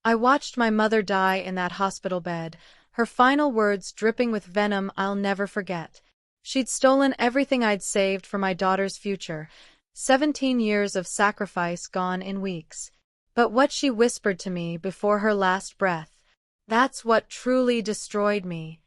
I watched my mother die in that hospital bed, her final words dripping with venom I'll never forget. She'd stolen everything I'd saved for my daughter's future, 17 years of sacrifice gone in weeks. But what she whispered to me before her last breath, that's what truly destroyed me.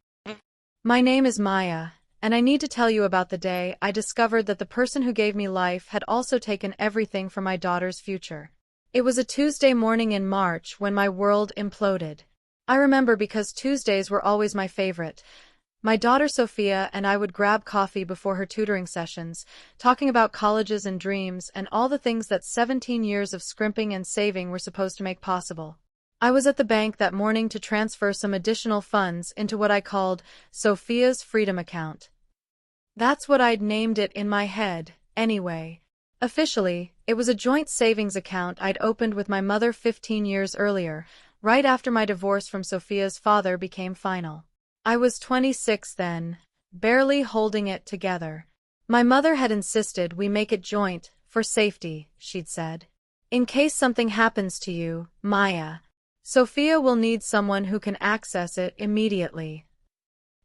My name is Maya, and I need to tell you about the day I discovered that the person who gave me life had also taken everything from my daughter's future. It was a Tuesday morning in March when my world imploded. I remember because Tuesdays were always my favorite. My daughter Sophia and I would grab coffee before her tutoring sessions, talking about colleges and dreams and all the things that 17 years of scrimping and saving were supposed to make possible. I was at the bank that morning to transfer some additional funds into what I called Sophia's Freedom Account. That's what I'd named it in my head, anyway. Officially, it was a joint savings account I'd opened with my mother 15 years earlier, right after my divorce from Sophia's father became final. I was 26 then, barely holding it together. My mother had insisted we make it joint, for safety, she'd said. In case something happens to you, Maya, Sophia will need someone who can access it immediately.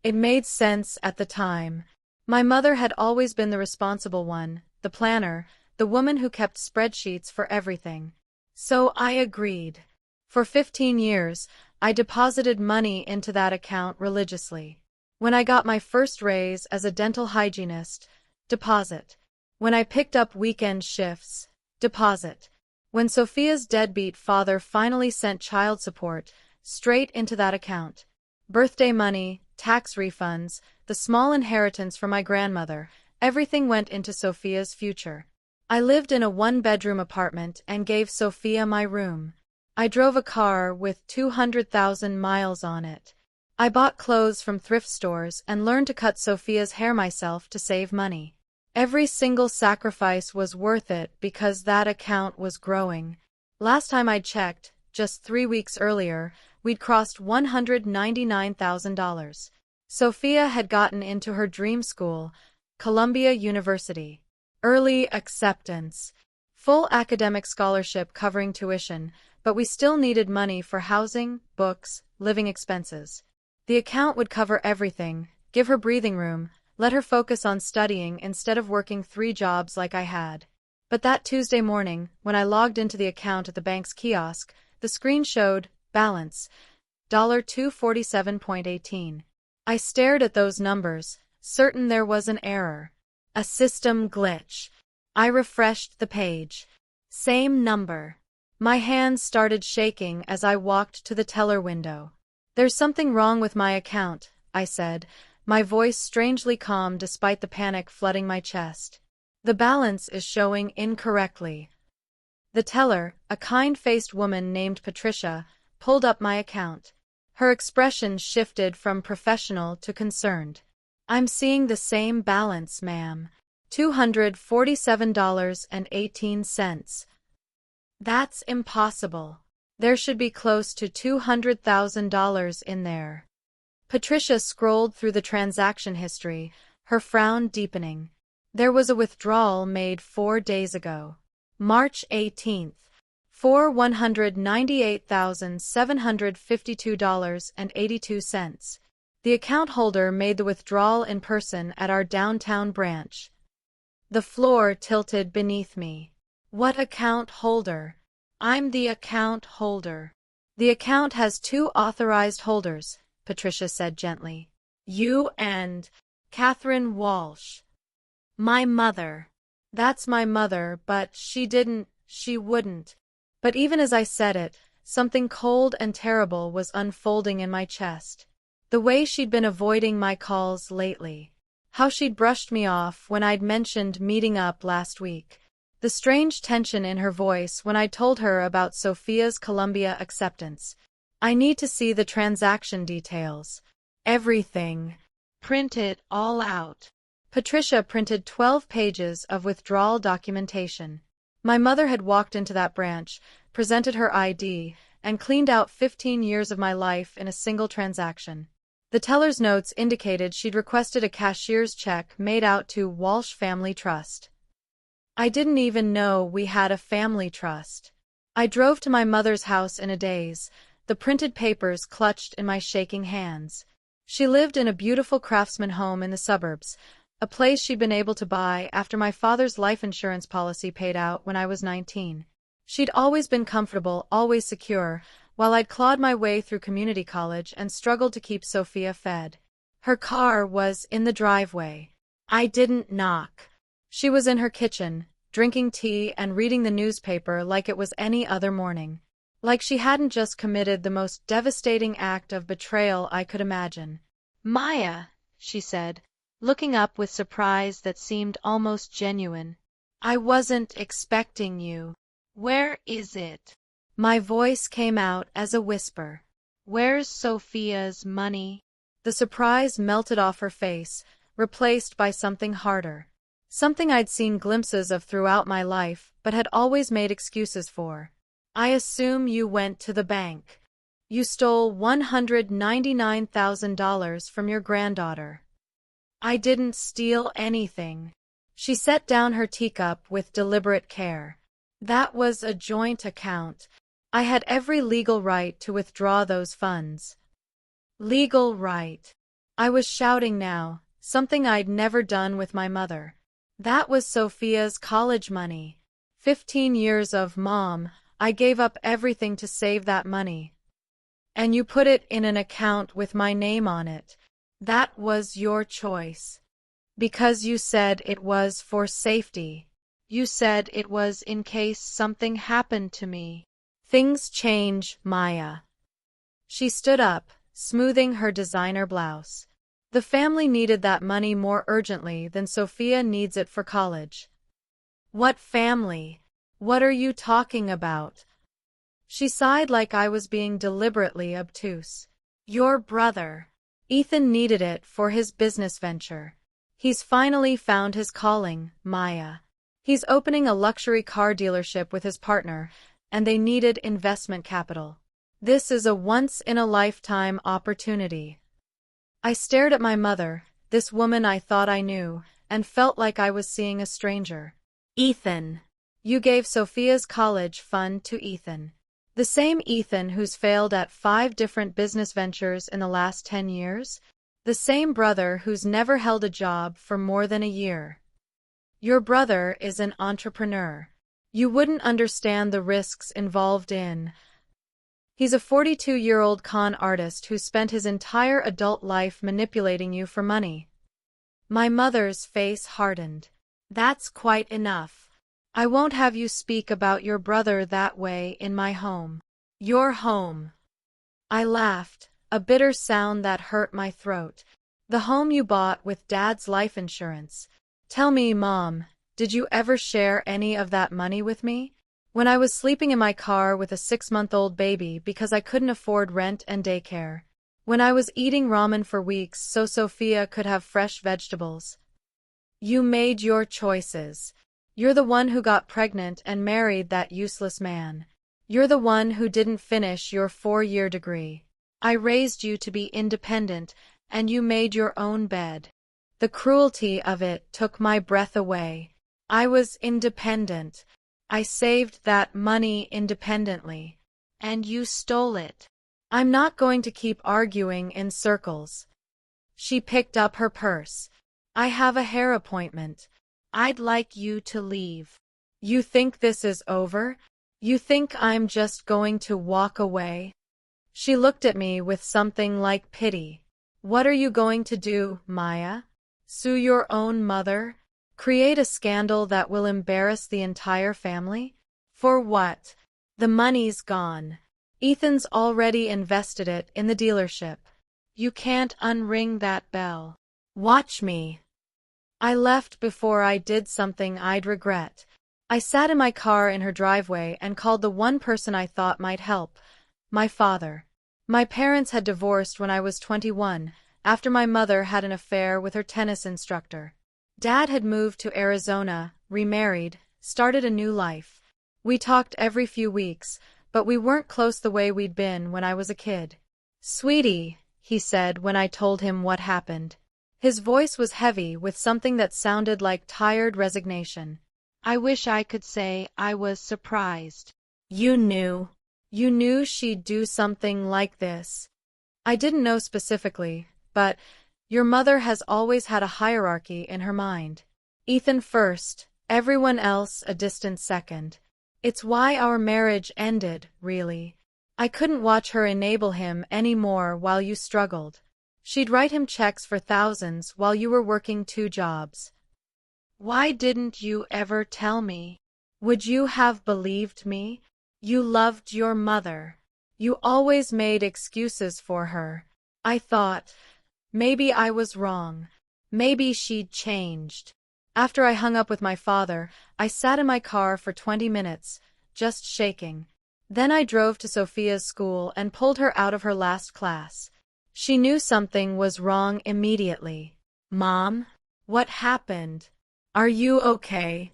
It made sense at the time. My mother had always been the responsible one, the planner, the woman who kept spreadsheets for everything. So I agreed. For 15 years, I deposited money into that account religiously. When I got my first raise as a dental hygienist, deposit. When I picked up weekend shifts, deposit. When Sophia's deadbeat father finally sent child support, straight into that account. Birthday money, tax refunds, the small inheritance from my grandmother, everything went into Sophia's future. I lived in a one-bedroom apartment and gave Sophia my room. I drove a car with 200,000 miles on it. I bought clothes from thrift stores and learned to cut Sophia's hair myself to save money. Every single sacrifice was worth it because that account was growing. Last time I checked, just 3 weeks earlier, we'd crossed $199,000. Sophia had gotten into her dream school, Columbia University. Early acceptance. Full academic scholarship covering tuition, but we still needed money for housing, books, living expenses. The account would cover everything, give her breathing room, let her focus on studying instead of working 3 jobs like I had. But that Tuesday morning, when I logged into the account at the bank's kiosk, the screen showed, balance, $247.18. I stared at those numbers, certain there was an error. A system glitch. I refreshed the page. Same number. My hands started shaking as I walked to the teller window. There's something wrong with my account, I said, my voice strangely calm despite the panic flooding my chest. The balance is showing incorrectly. The teller, a kind-faced woman named Patricia, pulled up my account. Her expression shifted from professional to concerned. I'm seeing the same balance, ma'am. $247.18. That's impossible. There should be close to $200,000 in there. Patricia scrolled through the transaction history, her frown deepening. There was a withdrawal made 4 days ago. March 18th. For $198,752.82. The account holder made the withdrawal in person at our downtown branch. The floor tilted beneath me. What account holder? I'm the account holder. The account has 2 authorized holders, Patricia said gently. You and Catherine Walsh. My mother. That's my mother, but she wouldn't. But even as I said it, something cold and terrible was unfolding in my chest. The way she'd been avoiding my calls lately. How she'd brushed me off when I'd mentioned meeting up last week. The strange tension in her voice when I told her about Sophia's Columbia acceptance. I need to see the transaction details. Everything. Print it all out. Patricia printed 12 pages of withdrawal documentation. My mother had walked into that branch, presented her ID, and cleaned out 15 years of my life in a single transaction. The teller's notes indicated she'd requested a cashier's check made out to Walsh Family Trust. I didn't even know we had a family trust. I drove to my mother's house in a daze, the printed papers clutched in my shaking hands. She lived in a beautiful craftsman home in the suburbs, a place she'd been able to buy after my father's life insurance policy paid out when I was 19. She'd always been comfortable, always secure, while I'd clawed my way through community college and struggled to keep Sophia fed. Her car was in the driveway. I didn't knock. She was in her kitchen, drinking tea and reading the newspaper like it was any other morning. Like she hadn't just committed the most devastating act of betrayal I could imagine. "Maya," she said, looking up with surprise that seemed almost genuine. "I wasn't expecting you." "Where is it?" My voice came out as a whisper. "Where's Sophia's money?" The surprise melted off her face, replaced by something harder. Something I'd seen glimpses of throughout my life, but had always made excuses for. "I assume you went to the bank. You stole $199,000 from your granddaughter." "I didn't steal anything." She set down her teacup with deliberate care. "That was a joint account. I had every legal right to withdraw those funds." Legal right. I was shouting now, something I'd never done with my mother. That was Sophia's college money. 15 years of mom, I gave up everything to save that money. And you put it in an account with my name on it. That was your choice. Because you said it was for safety. You said it was in case something happened to me. Things change, Maya. She stood up, smoothing her designer blouse. The family needed that money more urgently than Sophia needs it for college. What family? What are you talking about? She sighed like I was being deliberately obtuse. Your brother. Ethan needed it for his business venture. He's finally found his calling, Maya. He's opening a luxury car dealership with his partner, and they needed investment capital. This is a once-in-a-lifetime opportunity. I stared at my mother, this woman I thought I knew, and felt like I was seeing a stranger. Ethan. You gave Sophia's college fund to Ethan. The same Ethan who's failed at 5 different business ventures in the last 10 years? The same brother who's never held a job for more than a year. Your brother is an entrepreneur. You wouldn't understand the risks involved in. He's a 42-year-old con artist who spent his entire adult life manipulating you for money. My mother's face hardened. That's quite enough. I won't have you speak about your brother that way in my home. Your home. I laughed, a bitter sound that hurt my throat. The home you bought with Dad's life insurance. Tell me, Mom, did you ever share any of that money with me? When I was sleeping in my car with a 6-month-old baby because I couldn't afford rent and daycare. When I was eating ramen for weeks so Sophia could have fresh vegetables. You made your choices. You're the one who got pregnant and married that useless man. You're the one who didn't finish your 4-year degree. I raised you to be independent, and you made your own bed. The cruelty of it took my breath away. I was independent. I saved that money independently. And you stole it. I'm not going to keep arguing in circles. She picked up her purse. I have a hair appointment. I'd like you to leave. You think this is over? You think I'm just going to walk away? She looked at me with something like pity. What are you going to do, Maya? Sue your own mother? Create a scandal that will embarrass the entire family? For what? The money's gone. Ethan's already invested it in the dealership. You can't unring that bell. Watch me. I left before I did something I'd regret. I sat in my car in her driveway and called the one person I thought might help. My father. My parents had divorced when I was 21, after my mother had an affair with her tennis instructor. Dad had moved to Arizona, remarried, started a new life. We talked every few weeks, but we weren't close the way we'd been when I was a kid. Sweetie, he said when I told him what happened. His voice was heavy with something that sounded like tired resignation. I wish I could say I was surprised. You knew. You knew she'd do something like this. I didn't know specifically, but your mother has always had a hierarchy in her mind. Ethan first, everyone else a distant second. It's why our marriage ended, really. I couldn't watch her enable him any more while you struggled. She'd write him checks for thousands while you were working 2 jobs. Why didn't you ever tell me? Would you have believed me? You loved your mother. You always made excuses for her. I thought, maybe I was wrong. Maybe she'd changed. After I hung up with my father, I sat in my car for 20 minutes, just shaking. Then I drove to Sophia's school and pulled her out of her last class. She knew something was wrong immediately. Mom? What happened? Are you okay?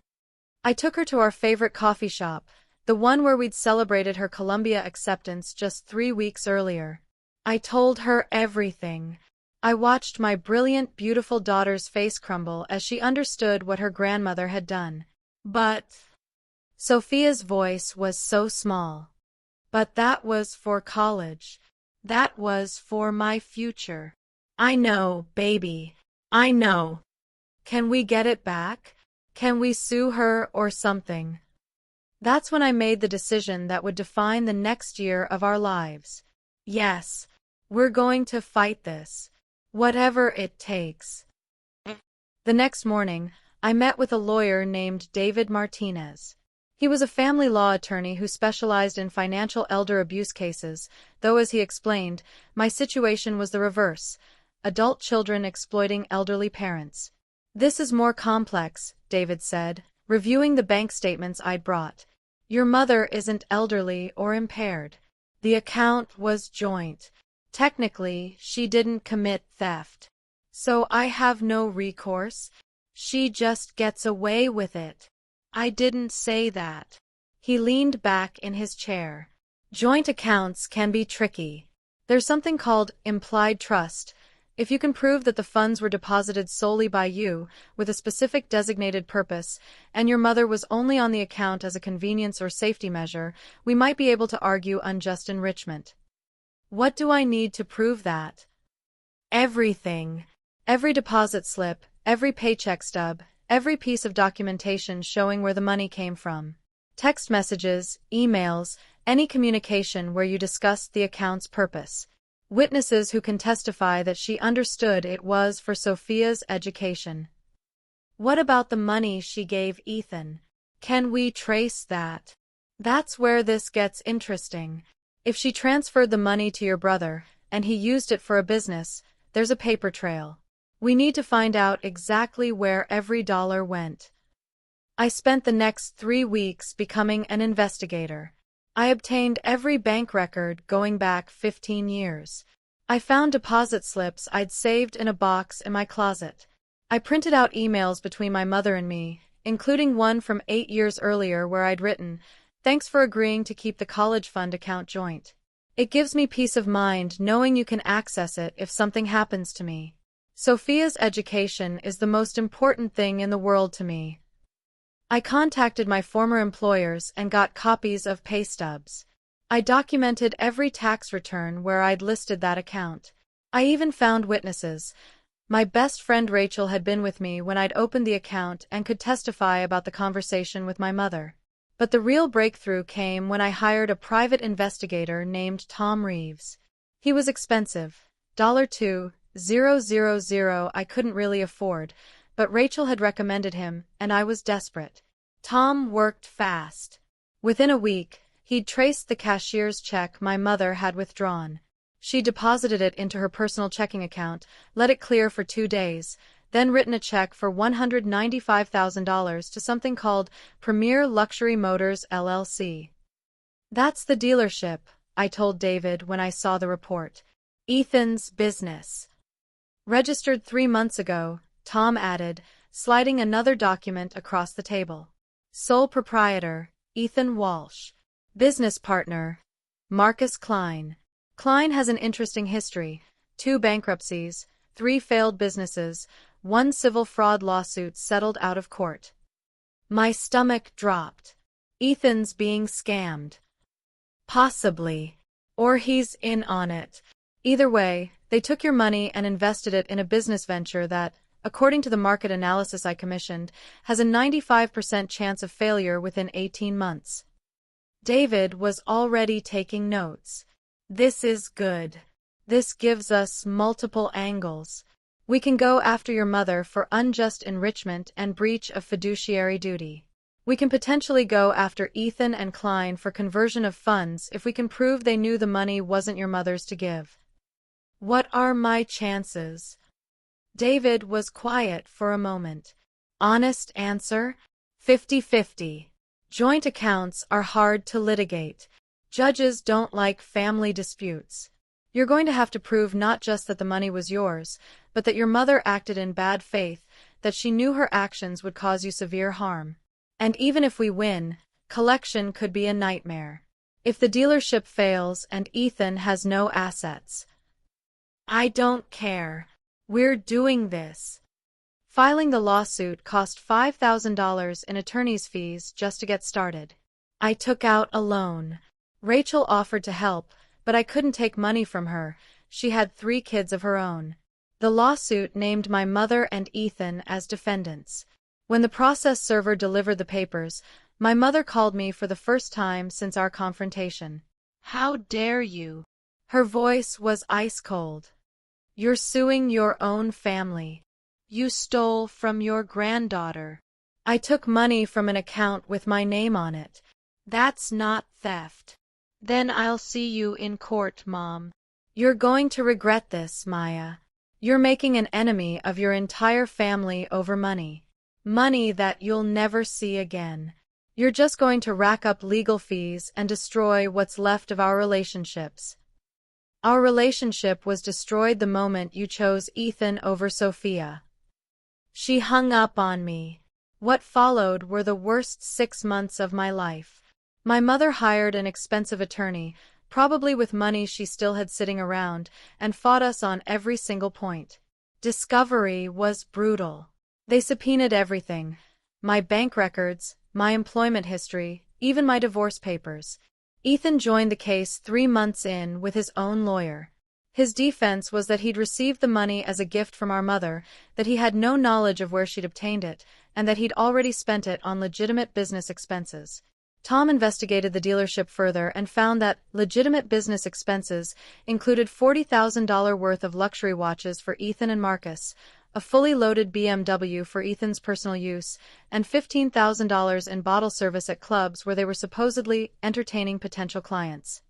I took her to our favorite coffee shop, the one where we'd celebrated her Columbia acceptance just 3 weeks earlier. I told her everything. I watched my brilliant, beautiful daughter's face crumble as she understood what her grandmother had done. But Sophia's voice was so small. But that was for college. That was for my future. I know, baby. I know. Can we get it back? Can we sue her or something? That's when I made the decision that would define the next year of our lives. Yes, we're going to fight this. Whatever it takes. The next morning, I met with a lawyer named David Martinez. He was a family law attorney who specialized in financial elder abuse cases, though as he explained, my situation was the reverse, adult children exploiting elderly parents. This is more complex, David said, reviewing the bank statements I'd brought. Your mother isn't elderly or impaired. The account was joint. Technically, she didn't commit theft. So I have no recourse. She just gets away with it. I didn't say that. He leaned back in his chair. Joint accounts can be tricky. There's something called implied trust. If you can prove that the funds were deposited solely by you, with a specific designated purpose, and your mother was only on the account as a convenience or safety measure, we might be able to argue unjust enrichment. What do I need to prove that? Everything. Every deposit slip, every paycheck stub, every piece of documentation showing where the money came from. Text messages, emails, any communication where you discussed the account's purpose. Witnesses who can testify that she understood it was for Sophia's education. What about the money she gave Ethan? Can we trace that? That's where this gets interesting. If she transferred the money to your brother, and he used it for a business, there's a paper trail. We need to find out exactly where every dollar went. I spent the next 3 weeks becoming an investigator. I obtained every bank record going back 15 years. I found deposit slips I'd saved in a box in my closet. I printed out emails between my mother and me, including one from 8 years earlier where I'd written, "Thanks for agreeing to keep the college fund account joint. It gives me peace of mind knowing you can access it if something happens to me. Sophia's education is the most important thing in the world to me." I contacted my former employers and got copies of pay stubs. I documented every tax return where I'd listed that account. I even found witnesses. My best friend Rachel had been with me when I'd opened the account and could testify about the conversation with my mother. But the real breakthrough came when I hired a private investigator named Tom Reeves. He was expensive, $2,000 I couldn't really afford, but Rachel had recommended him, and I was desperate. Tom worked fast. Within a week, he'd traced the cashier's check my mother had withdrawn. She deposited it into her personal checking account, let it clear for 2 days, then written a check for $195,000 to something called Premier Luxury Motors LLC. That's the dealership, I told David when I saw the report. Ethan's business. Registered 3 months ago, Tom added, sliding another document across the table. Sole proprietor, Ethan Walsh. Business partner, Marcus Klein. Klein has an interesting history: 2 bankruptcies, 3 failed businesses, 1 civil fraud lawsuit settled out of court. My stomach dropped. Ethan's being scammed. Possibly. Or he's in on it. Either way, they took your money and invested it in a business venture that, according to the market analysis I commissioned, has a 95% chance of failure within 18 months. David was already taking notes. This is good. This gives us multiple angles. We can go after your mother for unjust enrichment and breach of fiduciary duty. We can potentially go after Ethan and Klein for conversion of funds if we can prove they knew the money wasn't your mother's to give. What are my chances? David was quiet for a moment. Honest answer? 50-50. Joint accounts are hard to litigate. Judges don't like family disputes. You're going to have to prove not just that the money was yours, but that your mother acted in bad faith, that she knew her actions would cause you severe harm. And even if we win, collection could be a nightmare. If the dealership fails and Ethan has no assets. I don't care. We're doing this. Filing the lawsuit cost $5,000 in attorney's fees just to get started. I took out a loan. Rachel offered to help, but I couldn't take money from her. She had 3 kids of her own. The lawsuit named my mother and Ethan as defendants. When the process server delivered the papers, my mother called me for the first time since our confrontation. How dare you? Her voice was ice cold. You're suing your own family. You stole from your granddaughter. I took money from an account with my name on it. That's not theft. Then I'll see you in court, Mom. You're going to regret this, Maya. You're making an enemy of your entire family over money. Money that you'll never see again. You're just going to rack up legal fees and destroy what's left of our relationships. Our relationship was destroyed the moment you chose Ethan over Sophia. She hung up on me. What followed were the worst 6 months of my life. My mother hired an expensive attorney, probably with money she still had sitting around, and fought us on every single point. Discovery was brutal. They subpoenaed everything. My bank records, my employment history, even my divorce papers. Ethan joined the case 3 months in with his own lawyer. His defense was that he'd received the money as a gift from our mother, that he had no knowledge of where she'd obtained it, and that he'd already spent it on legitimate business expenses. Tom investigated the dealership further and found that legitimate business expenses included $40,000 worth of luxury watches for Ethan and Marcus, a fully loaded BMW for Ethan's personal use, and $15,000 in bottle service at clubs where they were supposedly entertaining potential clients.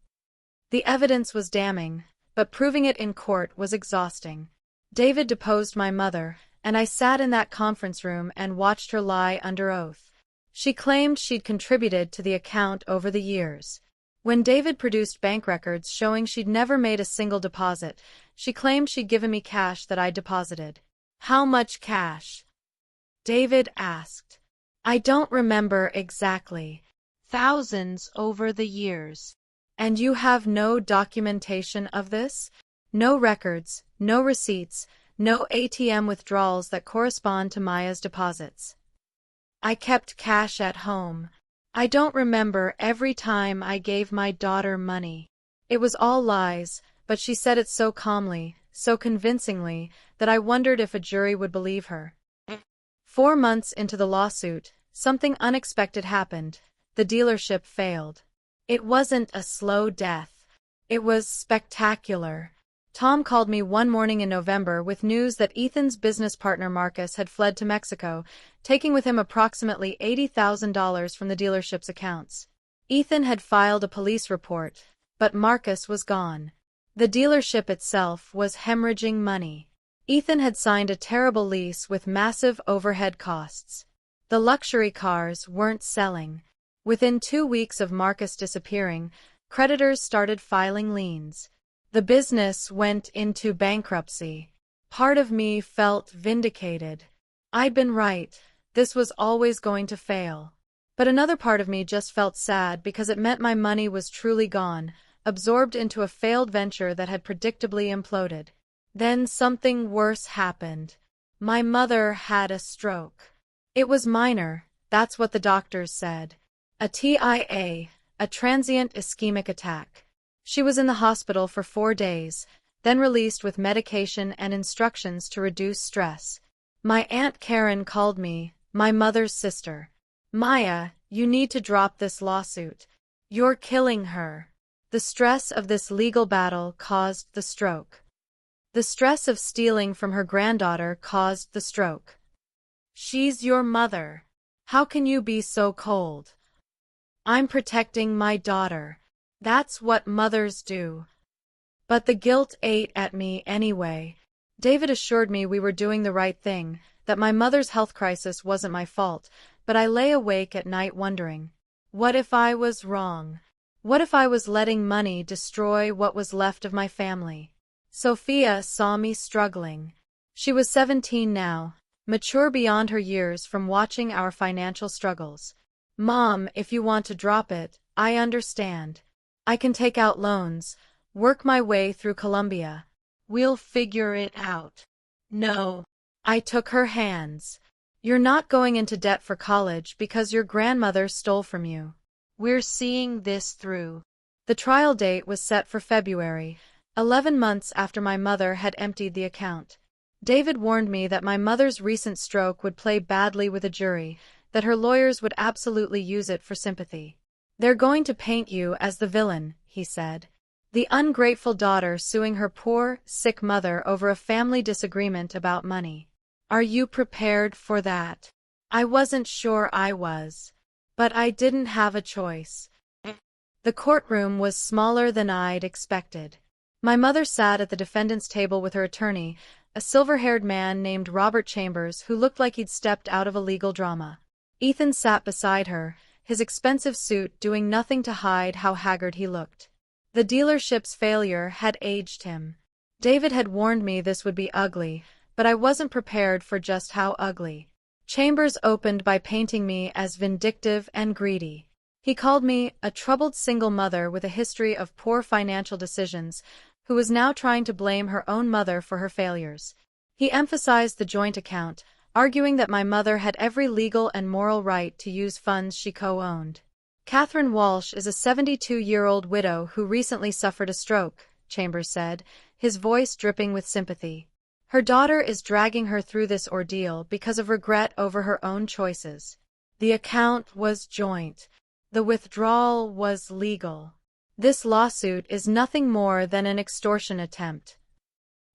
The evidence was damning, but proving it in court was exhausting. David deposed my mother, and I sat in that conference room and watched her lie under oath. She claimed she'd contributed to the account over the years. When David produced bank records showing she'd never made a single deposit, she claimed she'd given me cash that I'd deposited. How much cash? David asked. I don't remember exactly. Thousands over the years. And you have no documentation of this? No records, no receipts, no ATM withdrawals that correspond to Maya's deposits. I kept cash at home. I don't remember every time I gave my daughter money. It was all lies, but she said it so calmly, so convincingly, that I wondered if a jury would believe her. 4 months into the lawsuit, something unexpected happened. The dealership failed. It wasn't a slow death. It was spectacular. Tom called me one morning in November with news that Ethan's business partner Marcus had fled to Mexico, taking with him approximately $80,000 from the dealership's accounts. Ethan had filed a police report, but Marcus was gone. The dealership itself was hemorrhaging money. Ethan had signed a terrible lease with massive overhead costs. The luxury cars weren't selling. Within 2 weeks of Marcus disappearing, creditors started filing liens. The business went into bankruptcy. Part of me felt vindicated. I'd been right. This was always going to fail. But another part of me just felt sad because it meant my money was truly gone, absorbed into a failed venture that had predictably imploded. Then something worse happened. My mother had a stroke. It was minor, that's what the doctors said. A TIA, a transient ischemic attack. She was in the hospital for 4 days, then released with medication and instructions to reduce stress. My Aunt Karen called me, my mother's sister. Maya, you need to drop this lawsuit. You're killing her. The stress of this legal battle caused the stroke. The stress of stealing from her granddaughter caused the stroke. She's your mother. How can you be so cold? I'm protecting my daughter. That's what mothers do. But the guilt ate at me anyway. David assured me we were doing the right thing, that my mother's health crisis wasn't my fault, but I lay awake at night wondering, what if I was wrong? What if I was letting money destroy what was left of my family? Sophia saw me struggling. She was 17 now, mature beyond her years from watching our financial struggles. Mom, if you want to drop it, I understand. I can take out loans, work my way through Colombia. We'll figure it out. No. I took her hands. You're not going into debt for college because your grandmother stole from you. We're seeing this through. The trial date was set for February, 11 months after my mother had emptied the account. David warned me that my mother's recent stroke would play badly with a jury, that her lawyers would absolutely use it for sympathy. They're going to paint you as the villain, he said. The ungrateful daughter suing her poor, sick mother over a family disagreement about money. Are you prepared for that? I wasn't sure I was. But I didn't have a choice. The courtroom was smaller than I'd expected. My mother sat at the defendant's table with her attorney, a silver-haired man named Robert Chambers who looked like he'd stepped out of a legal drama. Ethan sat beside her, his expensive suit doing nothing to hide how haggard he looked. The dealership's failure had aged him. David had warned me this would be ugly, but I wasn't prepared for just how ugly. Chambers opened by painting me as vindictive and greedy. He called me a troubled single mother with a history of poor financial decisions, who was now trying to blame her own mother for her failures. He emphasized the joint account, arguing that my mother had every legal and moral right to use funds she co-owned. Catherine Walsh is a 72-year-old widow who recently suffered a stroke, Chambers said, his voice dripping with sympathy. Her daughter is dragging her through this ordeal because of regret over her own choices. The account was joint. The withdrawal was legal. This lawsuit is nothing more than an extortion attempt.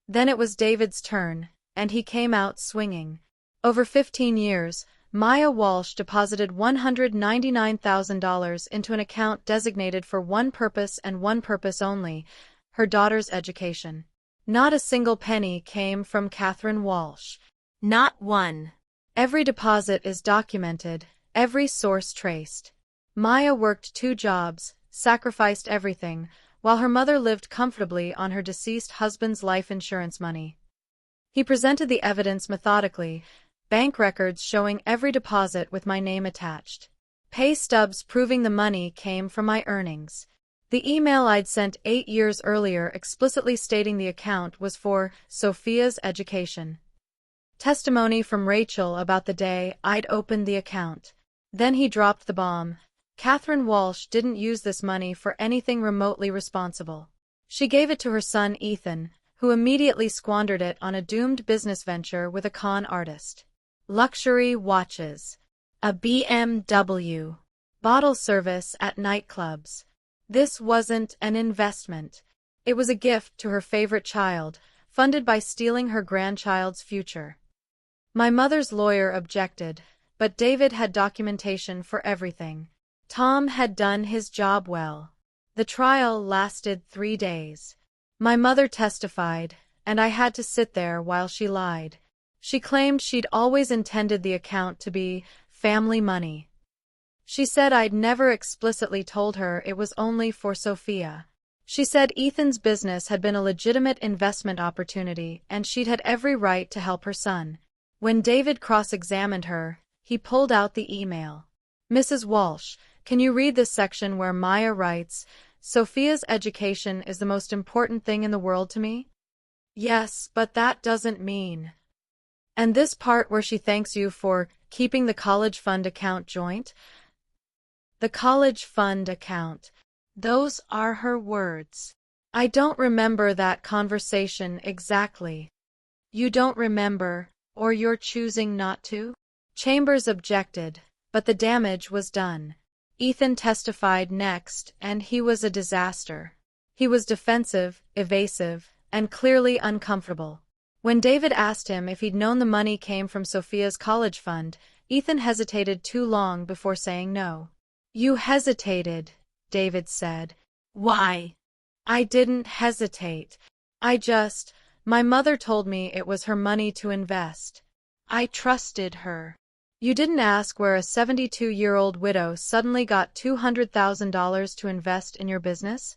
Then it was David's turn, and he came out swinging. Over 15 years, Maya Walsh deposited $199,000 into an account designated for one purpose and one purpose only, her daughter's education. Not a single penny came from Catherine Walsh. Not one. Every deposit is documented, every source traced. Maya worked 2 jobs, sacrificed everything, while her mother lived comfortably on her deceased husband's life insurance money. He presented the evidence methodically, bank records showing every deposit with my name attached. Pay stubs proving the money came from my earnings. The email I'd sent 8 years earlier explicitly stating the account was for Sophia's education. Testimony from Rachel about the day I'd opened the account. Then he dropped the bomb. Catherine Walsh didn't use this money for anything remotely responsible. She gave it to her son Ethan, who immediately squandered it on a doomed business venture with a con artist. Luxury watches. A BMW. Bottle service at nightclubs. This wasn't an investment. It was a gift to her favorite child, funded by stealing her grandchild's future. My mother's lawyer objected, but David had documentation for everything. Tom had done his job well. The trial lasted 3 days. My mother testified, and I had to sit there while she lied. She claimed she'd always intended the account to be family money. She said I'd never explicitly told her it was only for Sophia. She said Ethan's business had been a legitimate investment opportunity and she'd had every right to help her son. When David cross-examined her, he pulled out the email. Mrs. Walsh, can you read this section where Maya writes, Sophia's education is the most important thing in the world to me? Yes, but that doesn't mean. And this part where she thanks you for keeping the college fund account joint? The college fund account. Those are her words. I don't remember that conversation exactly. You don't remember, or you're choosing not to? Chambers objected, but the damage was done. Ethan testified next, and he was a disaster. He was defensive, evasive, and clearly uncomfortable. When David asked him if he'd known the money came from Sophia's college fund, Ethan hesitated too long before saying no. You hesitated, David said. Why? I didn't hesitate. My mother told me it was her money to invest. I trusted her. You didn't ask where a 72-year-old widow suddenly got $200,000 to invest in your business?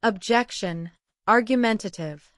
Objection. Argumentative.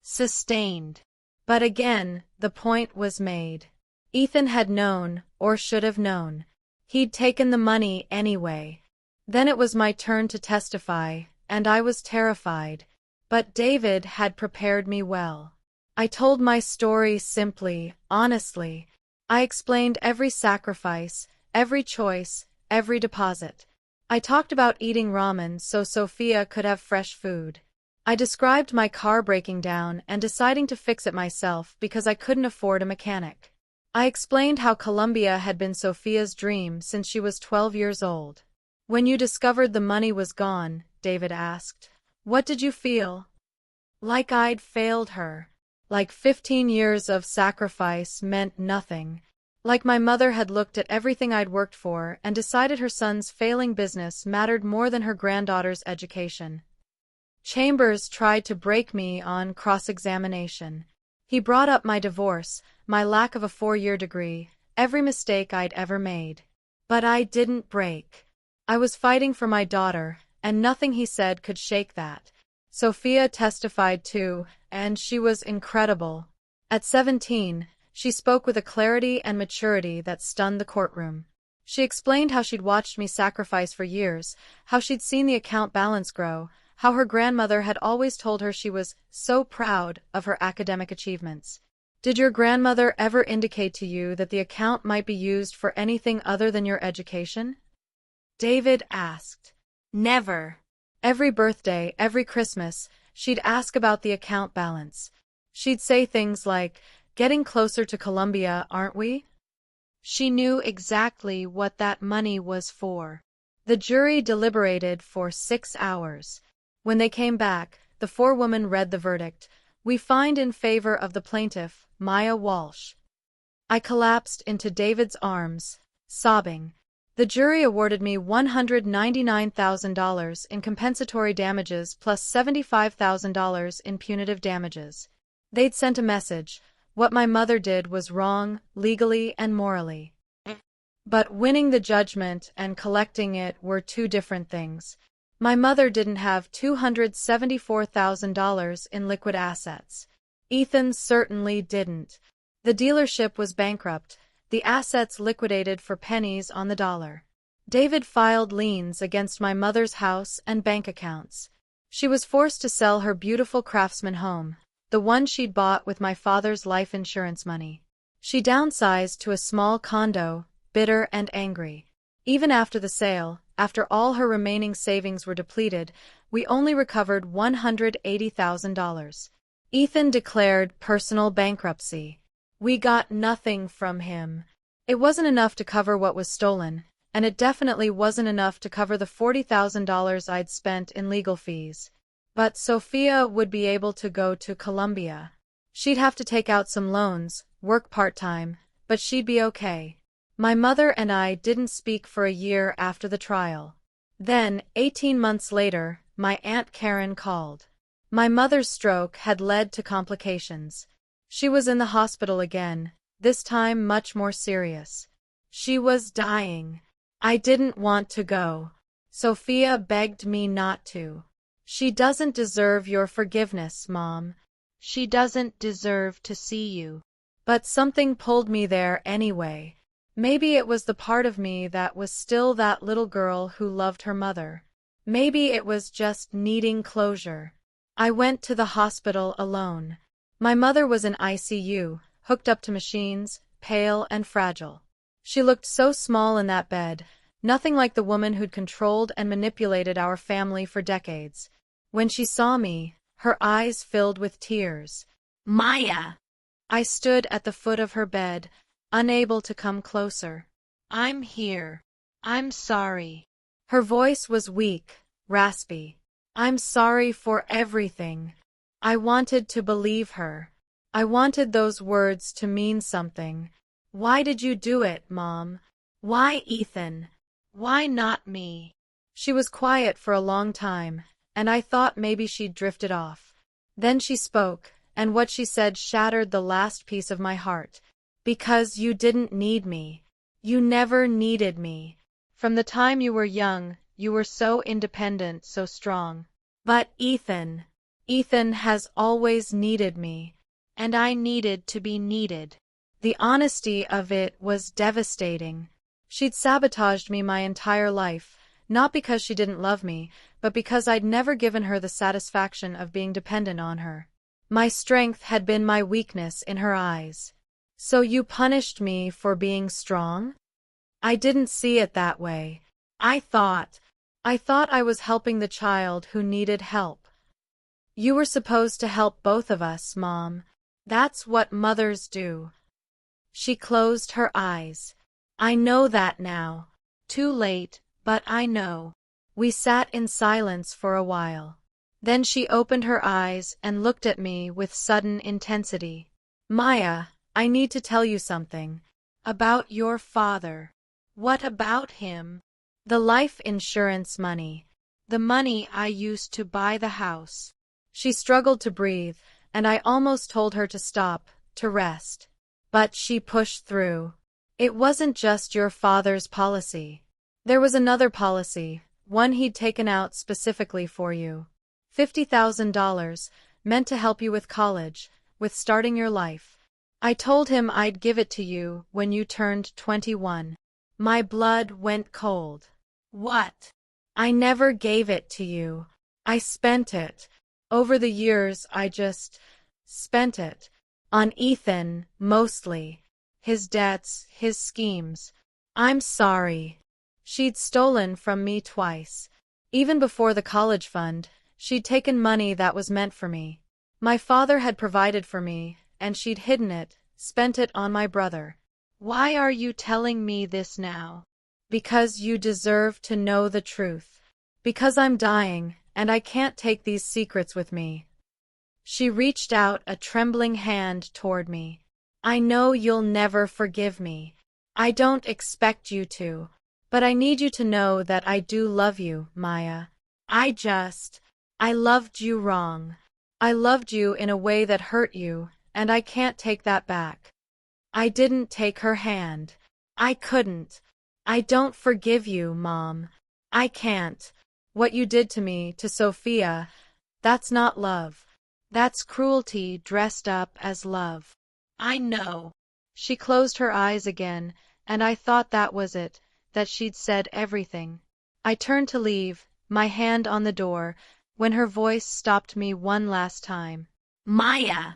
Sustained. But again, the point was made. Ethan had known, or should have known. He'd taken the money anyway. Then it was my turn to testify, and I was terrified. But David had prepared me well. I told my story simply, honestly. I explained every sacrifice, every choice, every deposit. I talked about eating ramen so Sophia could have fresh food. I described my car breaking down and deciding to fix it myself because I couldn't afford a mechanic. I explained how Colombia had been Sophia's dream since she was 12 years old. When you discovered the money was gone, David asked, what did you feel? Like I'd failed her. Like 15 years of sacrifice meant nothing. Like my mother had looked at everything I'd worked for and decided her son's failing business mattered more than her granddaughter's education. Chambers tried to break me on cross-examination. He brought up my divorce, my lack of a 4-year degree, every mistake I'd ever made. But I didn't break. I was fighting for my daughter, and nothing he said could shake that. Sophia testified too, and she was incredible. At 17, she spoke with a clarity and maturity that stunned the courtroom. She explained how she'd watched me sacrifice for years, how she'd seen the account balance grow, how her grandmother had always told her she was so proud of her academic achievements. Did your grandmother ever indicate to you that the account might be used for anything other than your education? David asked. Never. Every birthday, every Christmas, she'd ask about the account balance. She'd say things like, "Getting closer to Colombia, aren't we?" She knew exactly what that money was for. The jury deliberated for 6 hours. When they came back, the forewoman read the verdict. We find in favor of the plaintiff, Maya Walsh. I collapsed into David's arms, sobbing. The jury awarded me $199,000 in compensatory damages plus $75,000 in punitive damages. They'd sent a message. What my mother did was wrong, legally and morally. But winning the judgment and collecting it were two different things. My mother didn't have $274,000 in liquid assets. Ethan certainly didn't. The dealership was bankrupt, the assets liquidated for pennies on the dollar. David filed liens against my mother's house and bank accounts. She was forced to sell her beautiful Craftsman home, the one she'd bought with my father's life insurance money. She downsized to a small condo, bitter and angry. Even after the sale, after all her remaining savings were depleted, we only recovered $180,000. Ethan declared personal bankruptcy. We got nothing from him. It wasn't enough to cover what was stolen, and it definitely wasn't enough to cover the $40,000 I'd spent in legal fees. But Sophia would be able to go to Colombia. She'd have to take out some loans, work part-time, but she'd be okay. My mother and I didn't speak for a year after the trial. Then, 18 months later, my Aunt Karen called. My mother's stroke had led to complications. She was in the hospital again, this time much more serious. She was dying. I didn't want to go. Sophia begged me not to. She doesn't deserve your forgiveness, Mom. She doesn't deserve to see you. But something pulled me there anyway. Maybe it was the part of me that was still that little girl who loved her mother. Maybe it was just needing closure. I went to the hospital alone. My mother was in ICU, hooked up to machines, pale and fragile. She looked so small in that bed, Nothing like the woman who'd controlled and manipulated our family for decades. When she saw me, her eyes filled with tears. Maya! I stood at the foot of her bed, unable to come closer. I'm here. I'm sorry. Her voice was weak, raspy. I'm sorry for everything. I wanted to believe her. I wanted those words to mean something. Why did you do it, Mom? Why Ethan? Why not me? She was quiet for a long time, and I thought maybe she'd drifted off. Then she spoke, and what she said shattered the last piece of my heart. Because you didn't need me. You never needed me. From the time you were young, you were so independent, so strong. But Ethan has always needed me. And I needed to be needed. The honesty of it was devastating. She'd sabotaged me my entire life, not because she didn't love me, but because I'd never given her the satisfaction of being dependent on her. My strength had been my weakness in her eyes. So you punished me for being strong? I didn't see it that way. I thought I was helping the child who needed help. You were supposed to help both of us, Mom. That's what mothers do. She closed her eyes. I know that now. Too late, but I know. We sat in silence for a while. Then she opened her eyes and looked at me with sudden intensity. Maya, I need to tell you something. About your father. What about him? The life insurance money. The money I used to buy the house. She struggled to breathe, and I almost told her to stop, to rest. But she pushed through. It wasn't just your father's policy. There was another policy, one he'd taken out specifically for you. $50,000, meant to help you with college, with starting your life. I told him I'd give it to you when you turned 21. My blood went cold. What? I never gave it to you. I spent it. Over the years, I just spent it. On Ethan, mostly. His debts, his schemes. I'm sorry. She'd stolen from me twice. Even before the college fund, she'd taken money that was meant for me. My father had provided for me, and she'd hidden it, spent it on my brother. Why are you telling me this now? Because you deserve to know the truth. Because I'm dying, and I can't take these secrets with me. She reached out a trembling hand toward me. I know you'll never forgive me. I don't expect you to. But I need you to know that I do love you, Maya. I loved you wrong. I loved you in a way that hurt you, and I can't take that back. I didn't take her hand. I couldn't. I don't forgive you, Mom. I can't. What you did to me, to Sophia, that's not love. That's cruelty dressed up as love. I know. She closed her eyes again, and I thought that was it, that she'd said everything. I turned to leave, my hand on the door, when her voice stopped me one last time. Maya!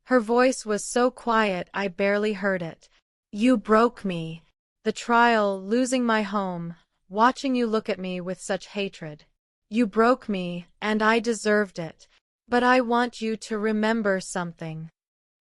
Her voice was so quiet I barely heard it. You broke me. The trial, losing my home, watching you look at me with such hatred. You broke me, and I deserved it. But I want you to remember something.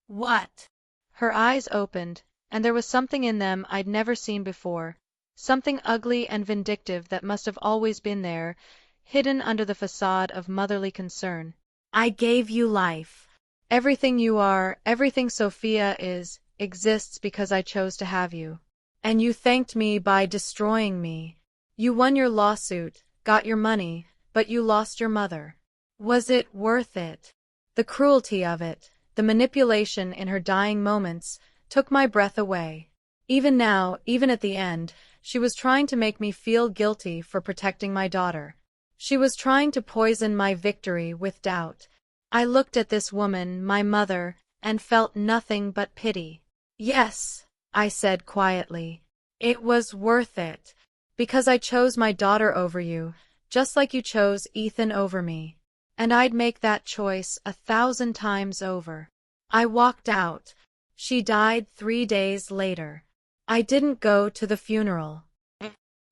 What? Her eyes opened, and there was something in them I'd never seen before. Something ugly and vindictive that must have always been there, hidden under the facade of motherly concern. I gave you life. Everything you are, everything Sophia is, exists because I chose to have you. And you thanked me by destroying me. You won your lawsuit, got your money, but you lost your mother. Was it worth it? The cruelty of it, the manipulation in her dying moments, took my breath away. Even now, even at the end, she was trying to make me feel guilty for protecting my daughter. She was trying to poison my victory with doubt. I looked at this woman, my mother, and felt nothing but pity. Yes, I said quietly. It was worth it. Because I chose my daughter over you, just like you chose Ethan over me. And I'd make that choice 1,000 times over. I walked out. She died 3 days later. I didn't go to the funeral.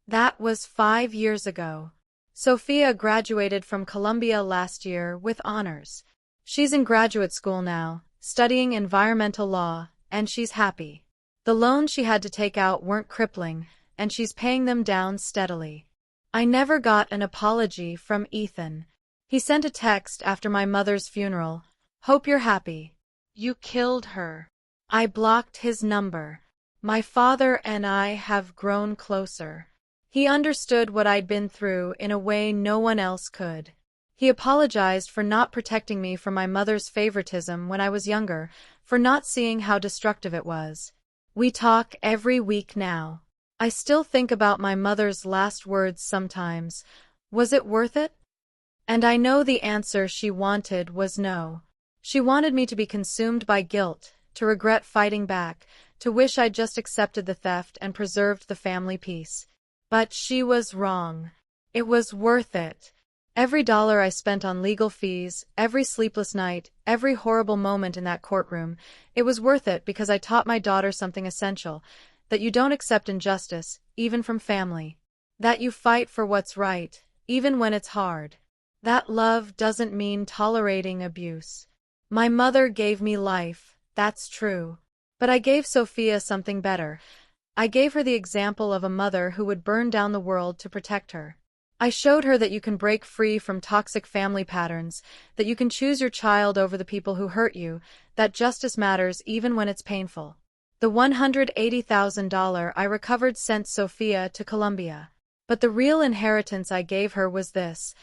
That was 5 years ago. Sophia graduated from Columbia last year with honors. She's in graduate school now, studying environmental law, and she's happy. The loans she had to take out weren't crippling, and she's paying them down steadily. I never got an apology from Ethan. He sent a text after my mother's funeral. Hope you're happy. You killed her. I blocked his number. My father and I have grown closer. He understood what I'd been through in a way no one else could. He apologized for not protecting me from my mother's favoritism when I was younger, for not seeing how destructive it was. We talk every week now. I still think about my mother's last words sometimes. Was it worth it? And I know the answer she wanted was no. She wanted me to be consumed by guilt, to regret fighting back, to wish I'd just accepted the theft and preserved the family peace. But she was wrong. It was worth it. Every dollar I spent on legal fees, every sleepless night, every horrible moment in that courtroom, it was worth it because I taught my daughter something essential, that you don't accept injustice, even from family. That you fight for what's right, even when it's hard. That love doesn't mean tolerating abuse. My mother gave me life, that's true. But I gave Sophia something better. I gave her the example of a mother who would burn down the world to protect her. I showed her that you can break free from toxic family patterns, that you can choose your child over the people who hurt you, that justice matters even when it's painful. The $180,000 I recovered sent Sophia to Columbia. But the real inheritance I gave her was this,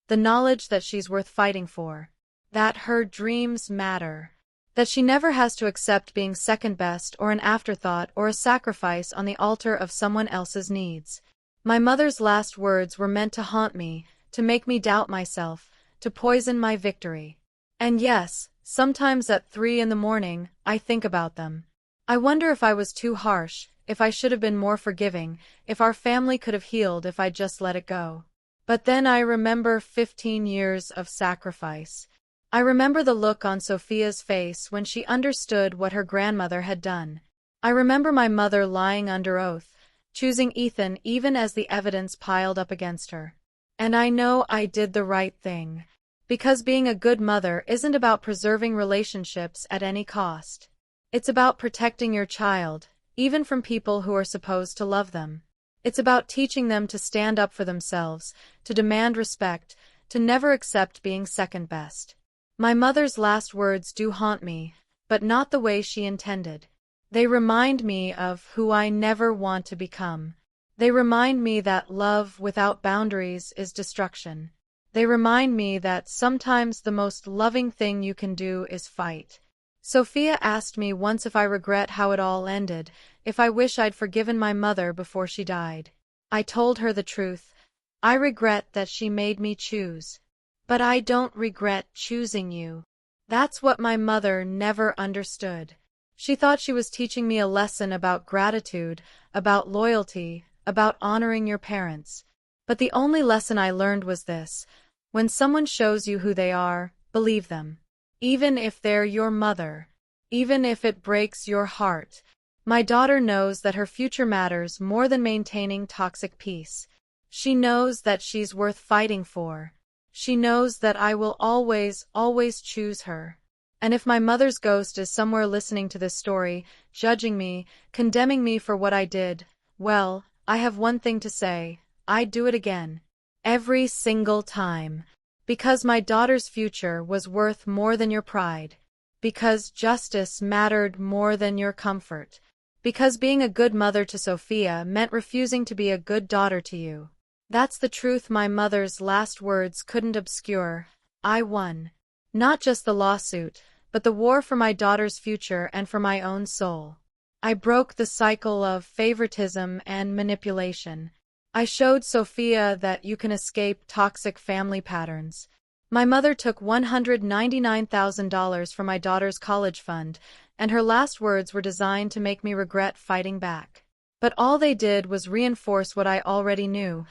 the knowledge that she's worth fighting for. That her dreams matter. That she never has to accept being second best or an afterthought or a sacrifice on the altar of someone else's needs. My mother's last words were meant to haunt me, to make me doubt myself, to poison my victory. And yes, sometimes at 3 a.m, I think about them. I wonder if I was too harsh, if I should have been more forgiving, if our family could have healed if I'd just let it go. But then I remember 15 years of sacrifice. I remember the look on Sophia's face when she understood what her grandmother had done. I remember my mother lying under oath, choosing Ethan even as the evidence piled up against her. And I know I did the right thing. Because being a good mother isn't about preserving relationships at any cost. It's about protecting your child, even from people who are supposed to love them. It's about teaching them to stand up for themselves, to demand respect, to never accept being second best. My mother's last words do haunt me, but not the way she intended. They remind me of who I never want to become. They remind me that love without boundaries is destruction. They remind me that sometimes the most loving thing you can do is fight. Sophia asked me once if I regret how it all ended, if I wish I'd forgiven my mother before she died. I told her the truth. I regret that she made me choose. But I don't regret choosing you. That's what my mother never understood. She thought she was teaching me a lesson about gratitude, about loyalty, about honoring your parents. But the only lesson I learned was this: when someone shows you who they are, believe them. Even if they're your mother. Even if it breaks your heart. My daughter knows that her future matters more than maintaining toxic peace. She knows that she's worth fighting for. She knows that I will always, always choose her. And if my mother's ghost is somewhere listening to this story, judging me, condemning me for what I did, well, I have one thing to say: I'd do it again. Every single time. Because my daughter's future was worth more than your pride. Because justice mattered more than your comfort. Because being a good mother to Sophia meant refusing to be a good daughter to you. That's the truth my mother's last words couldn't obscure. I won. Not just the lawsuit, but the war for my daughter's future and for my own soul. I broke the cycle of favoritism and manipulation. I showed Sophia that you can escape toxic family patterns. My mother took $199,000 from my daughter's college fund, and her last words were designed to make me regret fighting back. But all they did was reinforce what I already knew.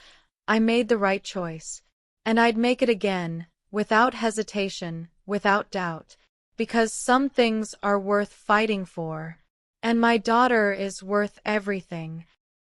I made the right choice. And I'd make it again, without hesitation, without doubt. Because some things are worth fighting for. And my daughter is worth everything.